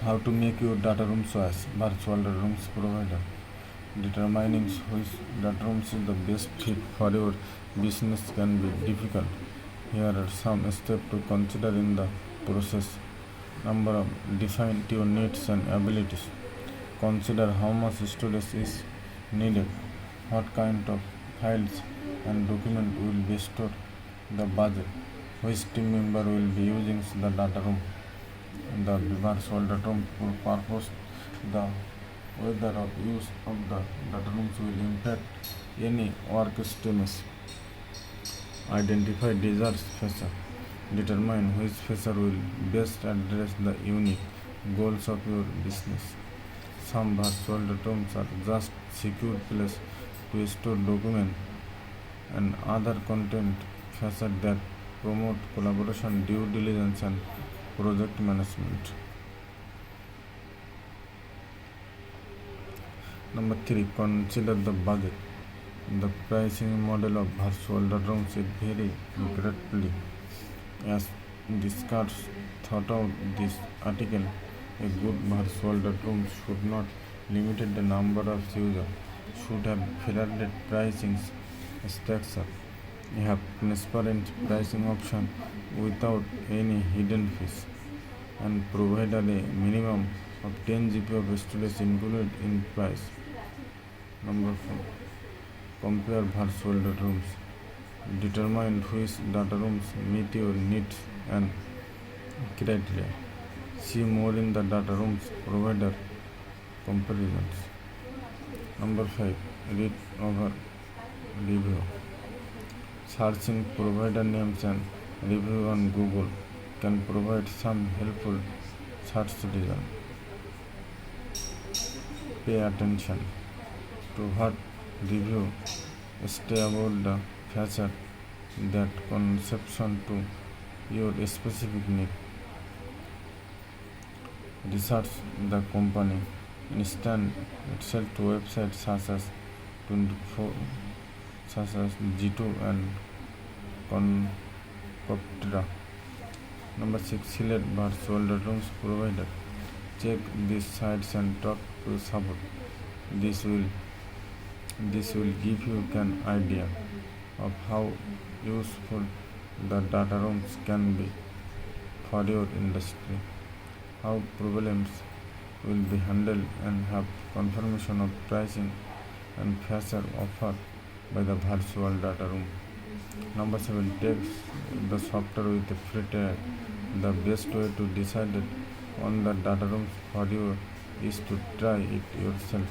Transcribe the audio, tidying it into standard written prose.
How to make your data room choice. Virtual data rooms provider. Determining which data rooms is the best fit for your business can be difficult. Here are some steps to consider in the process. Number one, define your needs and abilities. Consider how much storage is needed, what kind of files and documents will be stored, the budget, which team member will be using the data room, the virtual data room purpose, the whether of use of the data rooms will impact any work streams. Identify desired feature. Determine which feature will best address the unique goals of your business. Some virtual data rooms are just secure place to store documents and other content features that promote collaboration, due diligence, and project management. Number 3. Consider the budget. The pricing model of virtual data rooms is very greatly as discussed throughout this article. A good virtual data room should not limit the number of users, should have fair pricing structure, have transparent pricing option without any hidden fees, and provide a minimum of 10 GB of storage included in price. Number 4. Compare virtual data rooms. Determine which data rooms meet your needs and criteria. See more in the data rooms provider comparisons. Number 5. Read over review. Searching provider names and review on Google can provide some helpful search results. Pay attention to what review stay about the feature that conception to your specific need. Research the company. Instant itself to websites such as 24 such as G2 and Concoptera. Number 6. Select virtual data rooms provider. Check these sites and talk to support. This will give you an idea of how useful the data rooms can be for your industry, how problems will be handled, and have confirmation of pricing and feature offered by the virtual data room. Number 7. Take the software with a free trial. The best way to decide on the data rooms for you is to try it yourself.